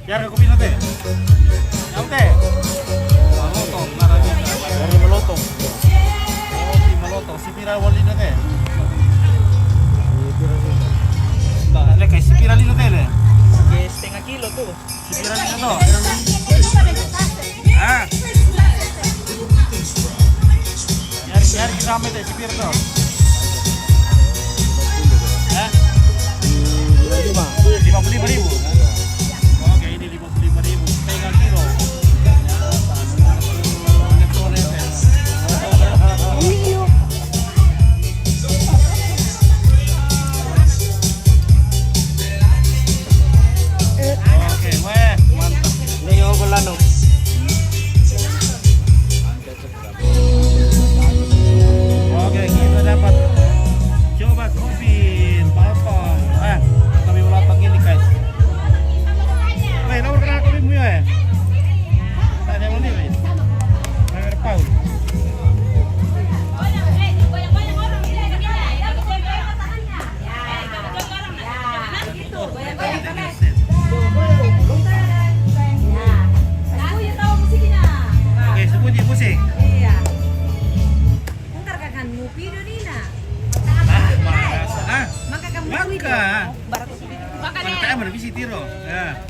Ya, ada kopi nanti. Yang teh. Malotong, naranya. Dari melotong. Kopi malotong, sipira wali nanti. Nah, le kayak sipira lino teh le. Setengah kilo tuh. Sipira lino tuh. Ah. Nyari rame teh sipira tuh. Hah? 55.000. Oke, ini 55.000. Setengah kilo. Oke, weh, mantap. Ini yang belano. Oke, kita dapat coba kopi malotong. Kopi malotong ini guys. Weh, nomor kenal kopi mu ya? Tanya mau nih, weh. Nomor Paul. Oke, sembunyi musik. Maka saya berbisi tiro. Ya.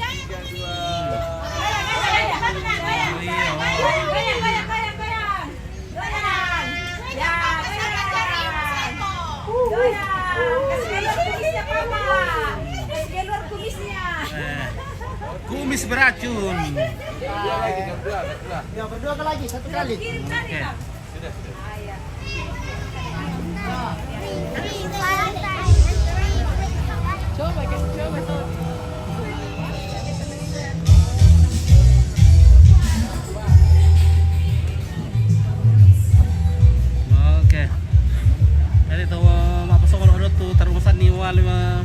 Kumis beracun. Ya berdua lagi, satu kali. Oke. Oke. Jadi tahu apa soal ada tuh terusan nih wali 50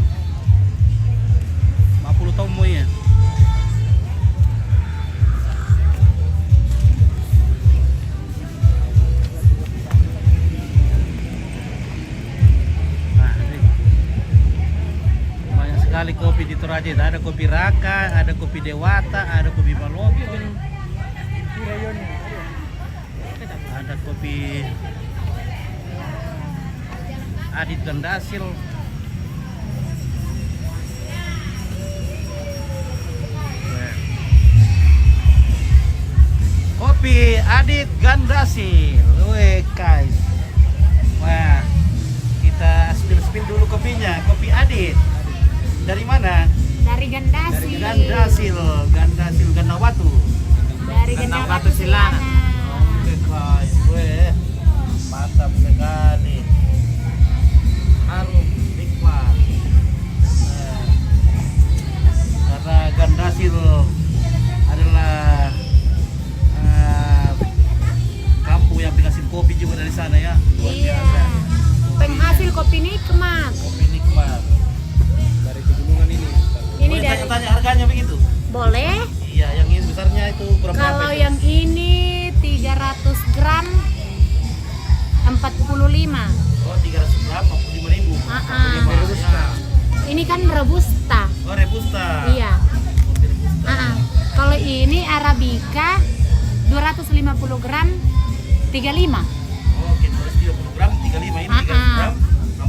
tahun mo ya. Sekali kopi di Toraja, ada kopi Raka, ada kopi Dewata, ada kopi Malotong, ada kopi Adit Gandasil, kopi Adit Gandasil, weh guys, wah kita spill dulu kopinya, kopi Adit. Dari mana? Dari Gandasil. Gandasil Gandawatu. Dari Gandawatu Silana. Oke guys, weh, mantap sekali. Harum, nikmat. Karena Gandasil adalah kampung yang penghasil kopi juga dari sana ya. Luar Iya. biasa. Penghasil kopi nikmat. Kopi nikmat. Dari pegunungan ini. Ini Boleh dari tanya-tanya harganya begitu? boleh. Iya, yang ini besarnya itu berapa? Kalau itu? yang ini 300 gram 45. Oh, 300 gram 45.000. Ya. Ini kan robusta. Oh, Robusta. Iya. Kopi Robusta. Kalau ini arabica 250 gram 35. Oke, 230 gram 35, ini 300 gram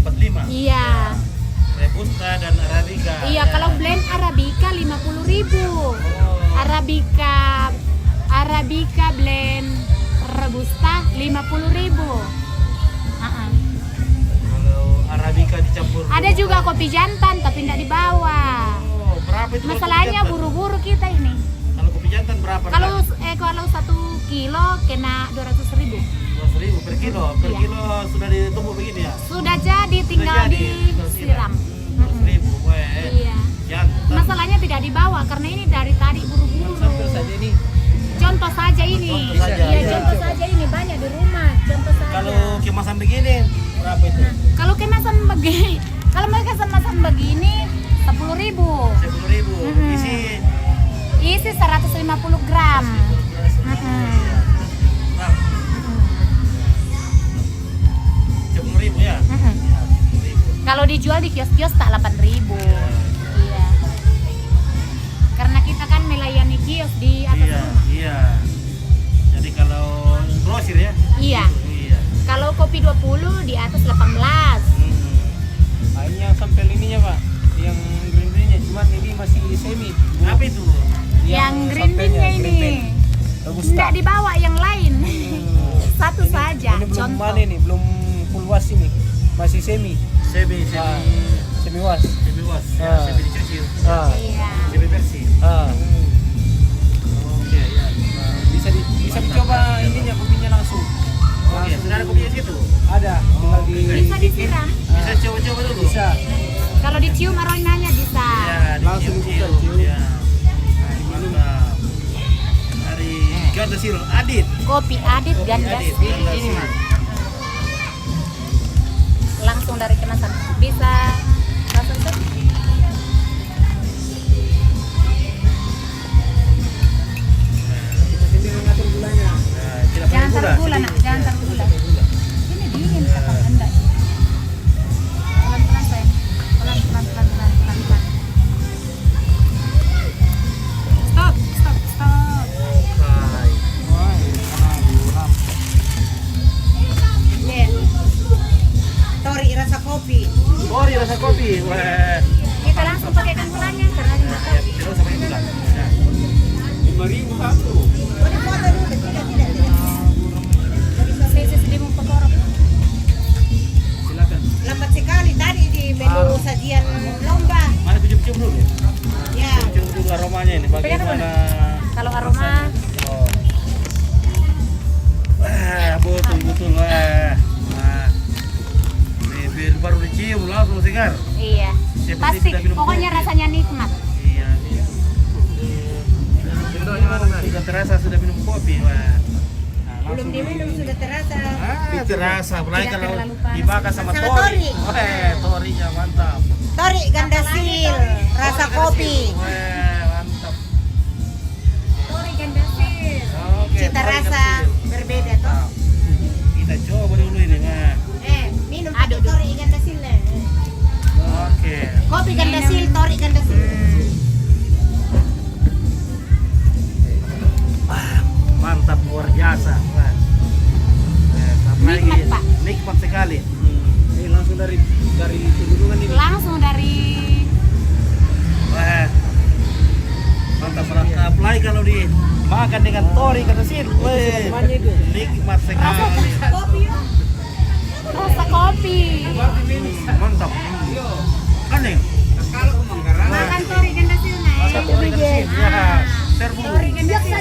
45. Iya. Robusta dan Arabica. Iya, Ya. kalau blend arabica 50.000. Arabica blend robusta 50.000. Kalau Arabica dicampur. Ada juga kopi jantan tapi tidak dibawa. Oh, berapa itu? Masalahnya buru-buru kita ini. Kalau kopi jantan berapa? Kalau 1 kilo kena 200.000. 200.000 per kilo. Per Iya. kilo sudah ditumbuk begini ya? Sudah jadi, tinggal Sudah jadi, tinggal disiram. 200.000. Weh. Iya. Jantan. Masalahnya tidak dibawa karena ini dari tadi buru-buru. Sampel saja ini. Contoh saja ini. Contoh saja. Iya, contoh saja ini banyak di rumah. Contoh saja. Kalau kemasan begini berapa itu? Kalau kemasan begini, kalau mereka kemasan begini 10.000. 10.000. Isi Isi 150 gram. Nah, 10.000 ya? Ya, 10.000. Kalau dijual di kios-kios tak 8.000. Iya. Karena kita kan masih semi. Apa itu? Yang green bean-nya ini. Robusta. Enggak dibawa yang lain. Satu saja. Ini belum Contoh. mana ini, belum full wash ini. Masih semi. Semi Wash. semi was. Ah. Semi dicuci. Iya. Semi bersih. Oke ya. Bisa dicoba ininya kopinya langsung. Oke, sudah ada kopi di situ. Ada, tinggal di Bisa disiram. Bisa coba-coba dulu. Bisa. Kalau dicium aromanya bisa. Ya, Langsung dicium-cium. dibuka, cium. Ya. Mantap. Dari Ganda Sil Adit. Kopi Adit Ganda Adit, Sil. Ganda Sil. Langsung dari kemasan. Bisa langsung tuh. Kita sendiri ngatur gulanya. Nah, tidak Jangan pakai taruh gula, nak. Jangan taruh gula. Ini dingin kata Anda. Pelan-pelan sayang. Pelan-pelan. Stop. Oke. Wah, ini karena buram. Tori rasa kopi. Tori rasa kopi. Wah. Kita langsung pakaikan gulanya karena ini Ya, tidak usah pakai gula. Ya. 5.000 satu. Boleh foto dulu, tidak. sisi limau pekorok. Silakan. Lambat sekali tadi di menu sajian lomba. Mana cium-cium dulu? Ya. Cium dulu aromanya ini. Bagaimana? Kalau aroma Oh. Wah, betul. Wah. Nah. Ini baru dicium langsung segar. iya. Seperti Pasti sudah minum pokoknya kopi. rasanya nikmat. Iya. Sudah terasa sudah minum kopi. Wah. Belum diminum sudah terasa. Terasa, apalagi Tidak kalau terlalu panas. dibakar sama Sama tori. tori. Torinya mantap. Tori gandasil, rasa kopi. Wah, mantap. Tori gandasil. Oke. Cita tori rasa gandasil. berbeda toh. Kita coba dulu ini, nah. Minum pakai tori gandasil. Oke. Kopi gandasil, tori gandasil. Mantap luar biasa. Wah. Apalagi Nikmat, Pak. nikmat sekali. Ini langsung dari pegunungan ini. Langsung dari Wah. Mantap rasa apalagi kalau dimakan dengan tori gandasil. Wah. Namanya itu. Nikmat sekali. Kopi yuk. rasa kopi. Mantap. Aneh. Kalau ke Manggarai. Makan tori gandasilnya. Masa tori gandasil. Ya. Serbu. Tori gandasil.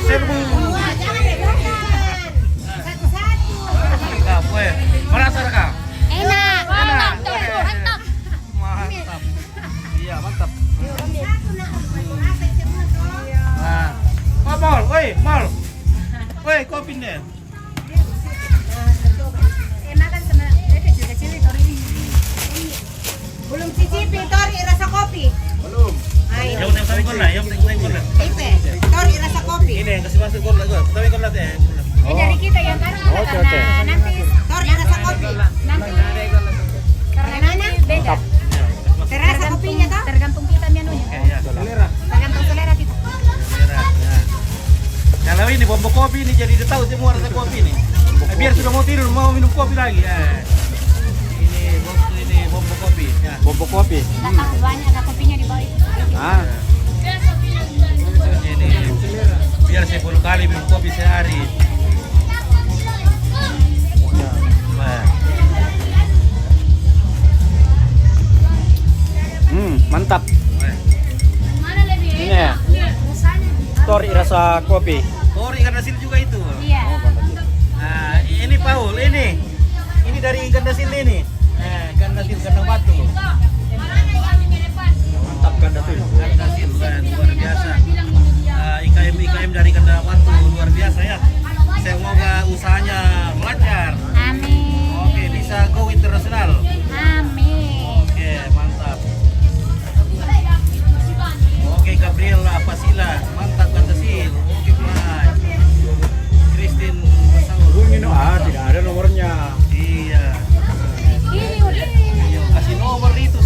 Serbu. Wah, jangan dimakan. Satu-satu. Mantap, weh. Merasa rekam? Enak. Enak. Mantap. Mantap. Iya, mantap. Satu nak rasa semua toh. Nah. Mal, woi, mal. Woi, kopi deh. Enak kan sama kecil-kecil tori ini. Belum cicipi tori rasa kopi. Belum. Ayo. Yang tapi kon lah, yang penting kon lah. Ipe, tori rasa kopi. Ini yang kasih masuk kon lah, kon. Tapi kon lah teh. Dari kita yang kan karena nanti Tori rasa kopi. karena nanti beda. Terasa kopinya toh? Tergantung kita menunya. Oke, ya. Selera. Tergantung selera kita. Merah. Ya. Kalau ini bombo kopi ini jadi dia tahu semua rasa kopi nih. Biar sudah mau tidur mau minum kopi lagi ya. Ini bombo kopi. Ya. Bombo kopi. Nggak tahu banyak ada kopinya di bawah itu. Ah. Ini biar 10 kali minum kopi sehari. Wah. Mantap. Wah. Mana lebih Ini ya. Tori rasa kopi. Tori ikan asin juga itu. Iya. Nah, ini Paul, ini dari ikan asin ini. Nah, ikan asin kandang batu. Mantap kan Datul. Ikan asin luar biasa. IKM dari kandang batu luar biasa ya. Semoga usahanya lancar. Amin. Oke, bisa go internasional. Amin. Oke, mantap. Oke, Gabriel Apasila, mantap Gandasil. Oke, Bray. Christine Basaur. Hubungi tidak ada nomornya. Iya. Ini udah. Ayo kasih nomor itu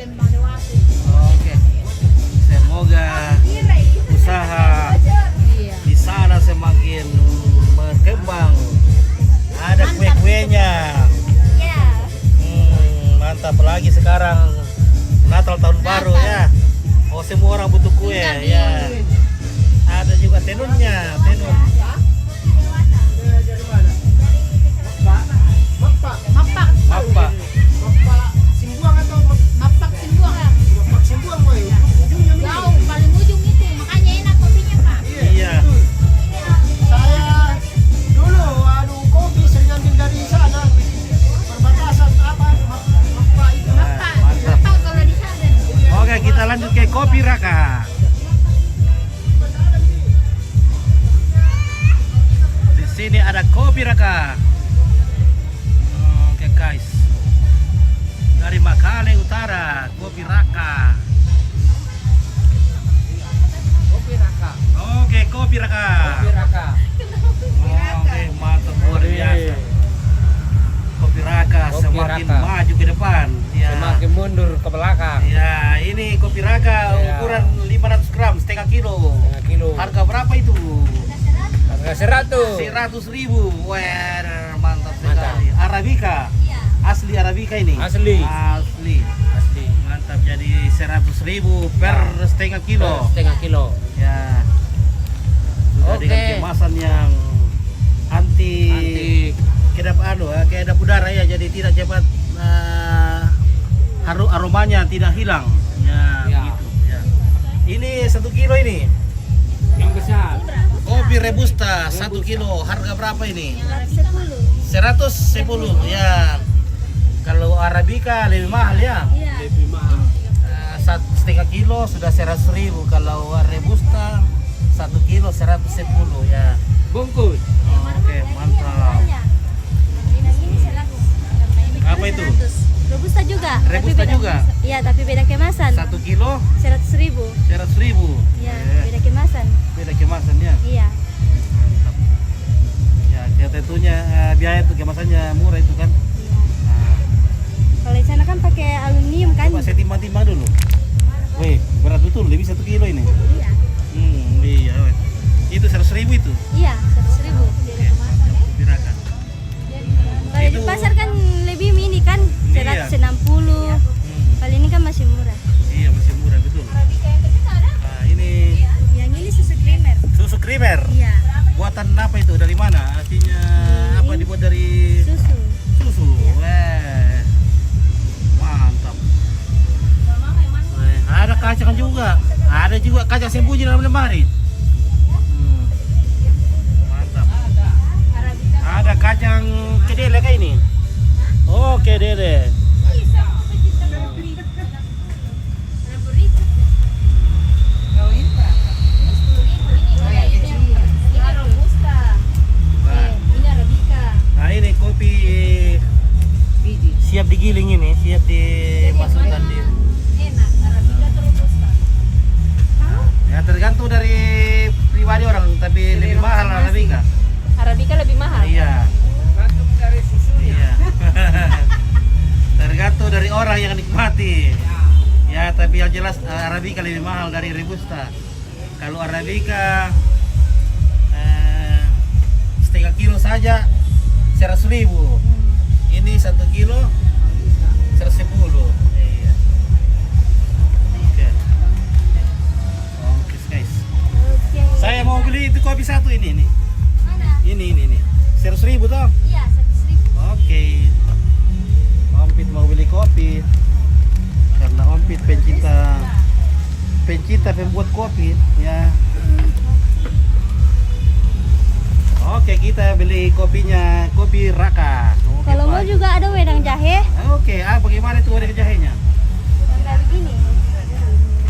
Oke. Semoga usaha Iya. di sana semakin berkembang. Ada kue-kuenya. Iya. Mantap, lagi sekarang Natal tahun baru ya. Oh, semua orang butuh kue ya. Ada juga tenunnya, tenun. Mapak. Apa? Mapak simbuang. Jauh, paling ujung itu. Makanya enak kopinya, Pak. Iya. Saya dulu kopi sering ambil dari sana. Perbatasan apa? Apa itu? Mapak. Mantap. Mapak kalau di sana. Oke, kita lanjut ke kopi Raka. Di sini ada kopi Raka. Oke guys, dari Makale Utara, kopi Raka. Kopi Raka. Oke, kopi Raka. Kopi Raka. Oke, mantap, luar biasa. Kopi Raka Kopi semakin Raka. maju ke depan. Ya. Semakin mundur ke belakang. Ya, ini kopi Raka Ya. ukuran 500 gram, setengah kilo. Setengah kilo. Harga berapa itu? Harga 100. 100.000. Wah, mantap Mantap. sekali. Arabica. Asli Arabica ini. Asli. Asli. Asli. Mantap, jadi 100.000 per setengah kilo. Setengah kilo. Ya. Sudah Oke. dengan kemasan yang anti kedap kedap udara ya, jadi tidak cepat aromanya tidak hilang. Ya, Ya. gitu ya. Ini 1 kilo ini. Yang besar. Kopi Robusta 1 kilo, harga berapa ini? 110. 110 ya. Kalau Arabica lebih mahal ya. Iya. Lebih mahal. Setengah kilo sudah 100.000. Kalau Robusta 1 kilo 110 ya. Bungkus. Oke, mantap. Apa itu? Robusta juga. tapi Robusta beda- juga? Iya, tapi beda kemasan. 1 kilo 100.000. 100.000. Iya, beda kemasan. Beda kemasannya. Iya. Mantap. Ya, tentunya biaya itu kemasannya murah itu kan. Iya. Nah, Kalau di sana kan pakai aluminium kan? coba saya timbang-timbang dulu. Wih, berat betul, lebih 1 kilo ini. Iya. Iya, weh. Itu 100.000 itu. Iya, 100.000. Kopi Raka. Kalau di Itu- pasar kan lebih mini kan, Iya. 160. Kali ini kan masih murah. Iya, masih murah betul. Nah, ini Yang ini susu creamer. susu creamer. Iya. Buatan apa itu? Dari mana? Artinya apa, dibuat dari Susu. susu. Weh. Mantap. Weh, ada kacang juga. Ada juga kacang sembunyi dalam lemari. Mantap. Ada kacang kedele kayak ini. Oh, kedele. Nah, ini kopi siap digiling ini, siap dimasukkan di. Ya, tergantung dari pribadi orang, tapi lebih mahal Arabica. Arabica lebih mahal. Iya. Tergantung dari susunya. Iya. Tergantung dari orang yang nikmati. Ya, tapi yang jelas Arabica lebih mahal dari Robusta. Kalau Arabica setengah kilo saja 100.000. Ini 1 kilo 110. Iya. Oke. Oke, guys. Oke. Saya mau beli itu kopi satu ini nih. Mana? Ini. 100.000 toh? Iya, 100.000. Oke. Ompit mau beli kopi karena Ompit pencinta pembuat kopi ya. Oke, kita beli kopinya, kopi Raka. Oke, Kalau mau Pak. juga ada wedang jahe. Oke, bagaimana itu ada jahenya? Kayak begini.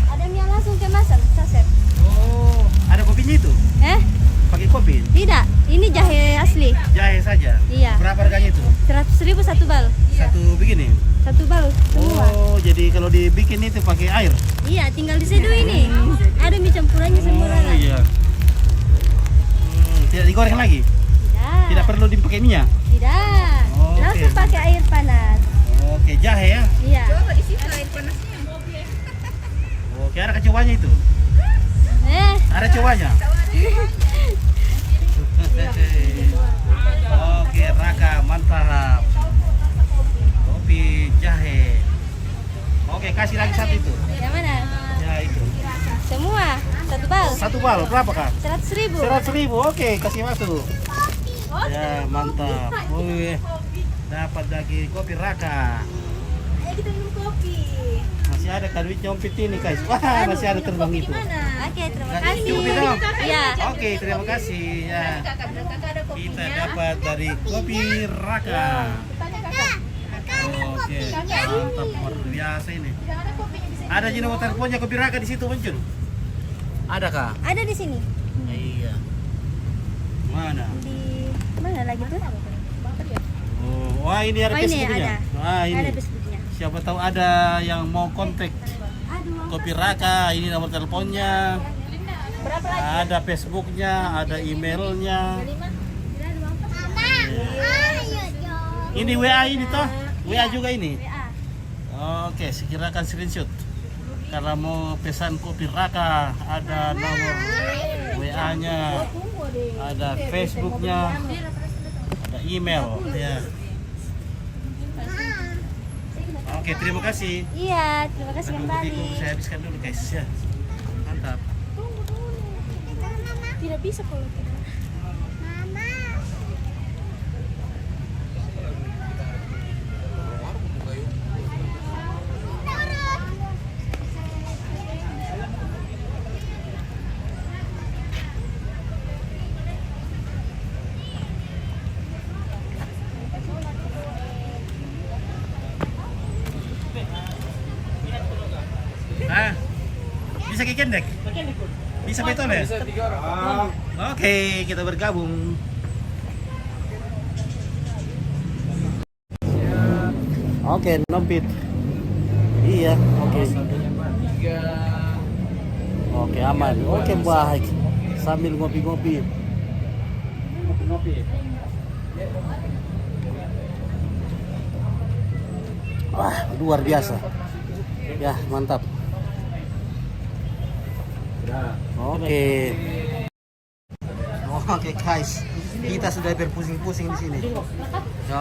Ada yang langsung kemasan, saset. Oh, ada kopinya itu? Pakai kopi? Tidak, ini jahe asli. Jahe saja? Iya. Berapa harganya itu? 100.000 satu bal. Satu begini? Satu bal semua. Oh, jadi kalau dibikin itu pakai air? Iya, tinggal diseduh ini. Ada mie campurannya semua. Oh, iya. Tidak digoreng lagi? Tidak. Tidak perlu dipakai minyak? Tidak. Oke. Langsung pakai air panas. Oke, jahe ya? Iya. Coba di situ air panasnya. Oke, ada kecewanya itu. Ada cowoknya. Oke, Raka, mantap. Kopi jahe. Oke, kasih lagi satu itu. Yang mana? Ya itu. Semua? Satu bal? Satu bal berapa Kak? 100.000. 100.000. Oke, kasih masuk. Ya, mantap. Wih, dapat lagi kopi Raka. Ayo kita minum kopi. Masih ada kan duit nyompit ini guys. Wah, masih ada terbang itu. Oke, terima Nggak, kasih. cukup itu? Iya. Oke, terima kasih. Ya. Kita dapat dari kopi Raka. Oke, mantap luar biasa ini. Ada di nomor teleponnya kopi Raka di situ muncul. Ada kah? Ada di sini. Iya. Mana? Di mana lagi tuh? Oh, wah ini ada Oh, ini Facebooknya. ada. Wah ini. Ada Facebooknya. Siapa tahu ada yang mau kontak kopi Raka. Ini nomor teleponnya. Berapa lagi? Ada Facebooknya, ada emailnya. Ini WA ini toh? WA juga ini. Oke, sekirakan screenshot. Karena mau pesan kopi Raka, ada nomor WA-nya, ada Facebooknya, ada email ya. Oke, terima kasih. Iya, terima kasih kembali. Kopiku saya habiskan dulu guys ya. Mantap. Tidak bisa kalau tidak. Ah, bisa kikendek? Bisa betul ya? Bisa 3 orang. Oke, kita bergabung. Oke, nompit. Iya, oke. Oke, aman. Oke, baik. Sambil ngopi-ngopi. Wah, luar biasa. Ya, mantap. Oke. Oke guys, kita sudah berpusing-pusing di sini.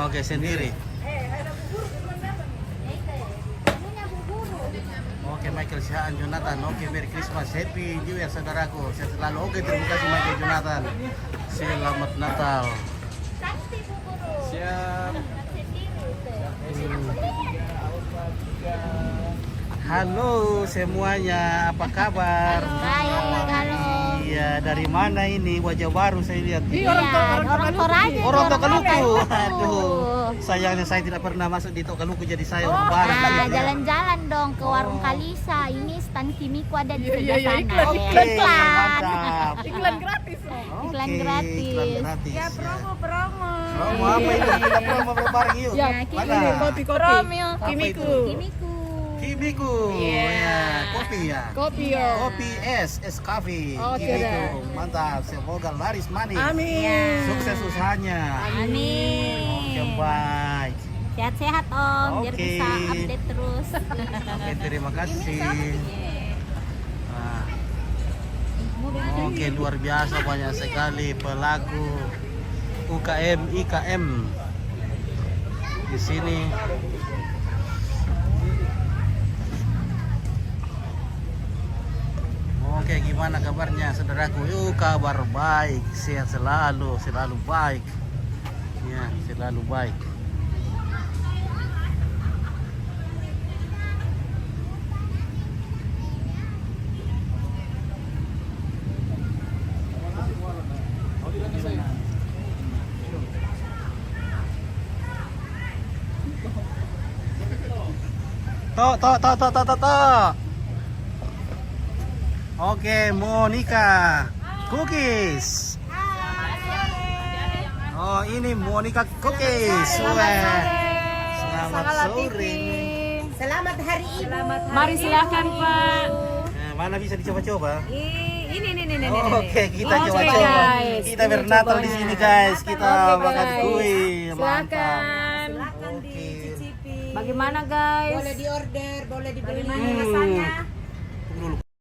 Oke, sendiri. Oke, Michael Syaan Jonathan. Oke, Merry Christmas, Happy New Year saudaraku. Sehat selalu. Oke, terima kasih Michael Jonathan. Selamat Natal. Siap. Halo semuanya, apa kabar? Iya, dari mana ini? Wajah baru saya lihat. Orang Toraja. Orang Tokaluku. Aduh, sayangnya saya tidak pernah masuk di Tokaluku, jadi saya orang baru. Nah, jalan-jalan dong ke warung Kalisa. Ini stan Kimiko ada di sebelah sana. Oke, Iklan. mantap. Iklan gratis. Oke, Iklan gratis. iklan gratis. Ya promo. Promo apa ini? Kita promo bareng yuk. Ya, Mana? ini kopi. Promil. Kimiku. Kimiko. Kimiku. Ya, kopi ya. Kopi ya. Kopi es coffee. Oke, Kimiku. Mantap. Semoga laris manis. Amin. Sukses usahanya. Amin. Oke, baik. Sehat-sehat Om, biar Oke. bisa update terus. Oke, terima kasih. Nah. Oke, luar biasa banyak sekali pelaku UKM IKM di sini. Oke, gimana kabarnya saudaraku? Yuk, kabar baik, sehat selalu, selalu baik. Ya, selalu baik. Tok. Oke, Monica Cookies. Oh, ini Monica Cookies. Wah. Selamat sore. Selamat hari ibu. Mari silakan Pak. Nah, mana bisa dicoba-coba? Ini. Oke, kita Oke, coba-coba. guys. Kita Ini bernatal di cobanya. sini, guys. Kita Oke, makan guys. kue. Mantap. Silakan. Oke. Bagaimana guys? Boleh diorder, boleh dibeli. Bagaimana rasanya? Tunggu dulu.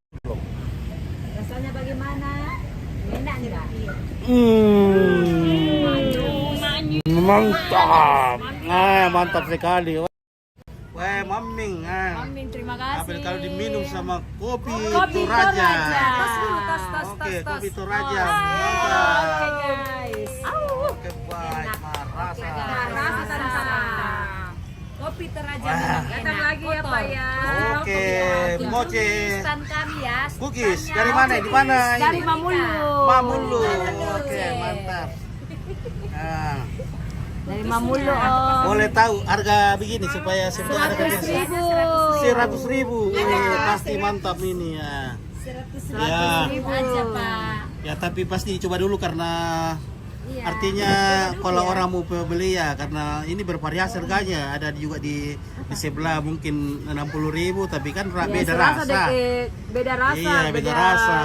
Mantap. Mantap sekali. Wah, maming. Amin, terima kasih. Apel kalau diminum sama kopi, Kopi Toraja. Tos dulu, tos. Oke, kopi Toraja. Oke, Mantap. guys. Oke, baik. Marasa. Rasa sama. Kopi Toraja Wah. memang datang lagi ya Pak ya. Oke, moce. Stand kami ya. Cookies dari mana? Di mana Dari ini? Mamulu. Mamulu. Oke, mantap. Nah, Dari Mamulu. Om. boleh tahu harga begini supaya semua ada 100.000. 100.000. Pasti mantap ini ya. 100.000 aja Pak. Ya, tapi pasti coba dulu karena Iya. artinya kalau orang mau beli ya karena ini bervariasi harganya. Ada juga di sebelah mungkin 60.000 tapi kan beda serasa rasa. beda rasa. Iya, beda rasa.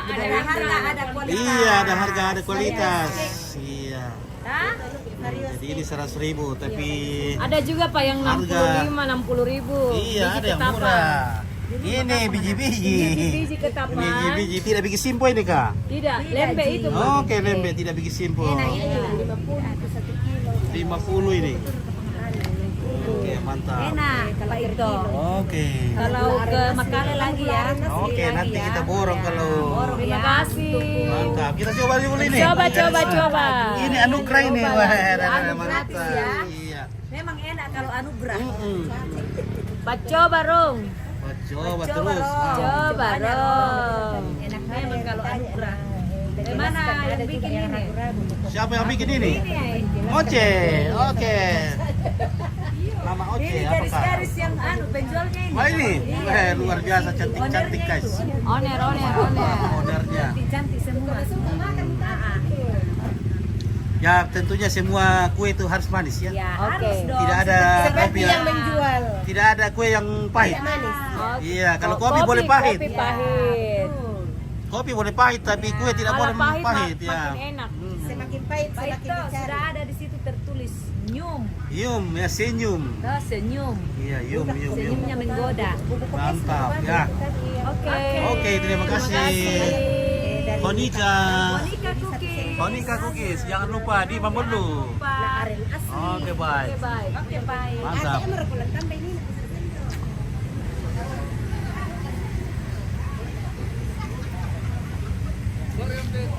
Beda Harga ada kualitas. Iya, ada harga ada kualitas. Iya. Jadi ini 100.000 tapi Ada juga Pak yang Harga. 65, 60.000. iya ada yang ketapang. murah. Ini biji-biji. Biji ketapang. Biji-biji tidak bikin simpo ini kak? Tidak, lembe itu Pak. Oke, lembe tidak bikin simpo. 50 ini. Oke, mantap. Enak Pak Irto. Oke. Kalau ke Makale lagi ya. Oke, nanti kita borong kalau Terima kasih. mantap. Kita coba dulu ini. Coba. Ini anugerah ini. Wah, Anugerah mantap. ya. Iya. Memang enak kalau anugerah. Pak coba Rung. Coba terus. Coba Rung. Enak memang kalau anugerah. Dari mana yang bikin ini? Siapa yang bikin ini? Oce. Oke. Nama Oce apa kak? Garis yang penjualnya ini. Wah ini, luar biasa cantik-cantik guys. Oner. Ownernya. Cantik semua. Ya tentunya semua kue itu harus manis ya. Ya, Oke. harus dong. Tidak ada kopi yang menjual. tidak ada kue yang pahit. Manis. Iya, kalau kopi boleh pahit. Kopi pahit. Kopi boleh pahit tapi kue tidak boleh Kalau pahit pahit ya. makin enak. Semakin pahit, Pak semakin Ito, dicari. sudah ada di situ tertulis nyum. Yum ya senyum. Senyum. Iya, yum. Senyumnya menggoda. Mantap ya. Oke. Oke, terima kasih. Konica. Monica Cookies. Konica Cookies, jangan lupa di Mamulu. Pak. Oke, baik. Oke, baik. Mantap.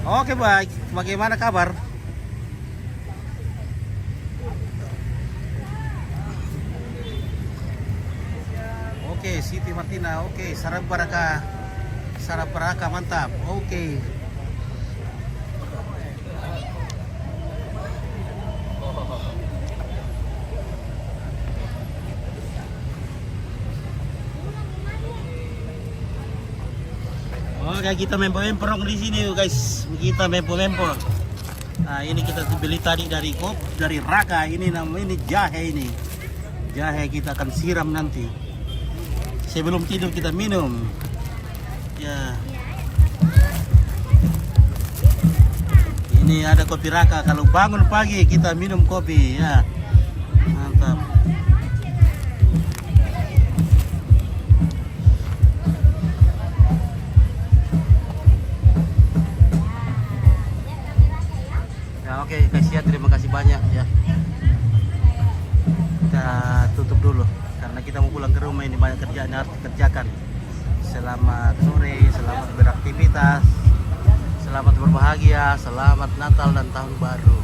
Oke, baik. Bagaimana kabar? Oke, Siti Martina. Oke, sarap baraka. Sarap baraka, mantap. Oke. Oke, kita mempo-memporong di sini guys. Kita mempo-mempo. Nah, ini kita beli tadi dari Raka. Ini namanya jahe ini. Jahe kita akan siram nanti. Sebelum tidur kita minum. Ya. Ini ada kopi Raka. Kalau bangun pagi kita minum kopi ya. Mantap. Oke guys ya, terima kasih banyak ya. Kita tutup dulu karena kita mau pulang ke rumah, ini banyak kerjaan yang harus dikerjakan. Selamat sore, selamat beraktivitas, selamat berbahagia, selamat Natal dan Tahun Baru.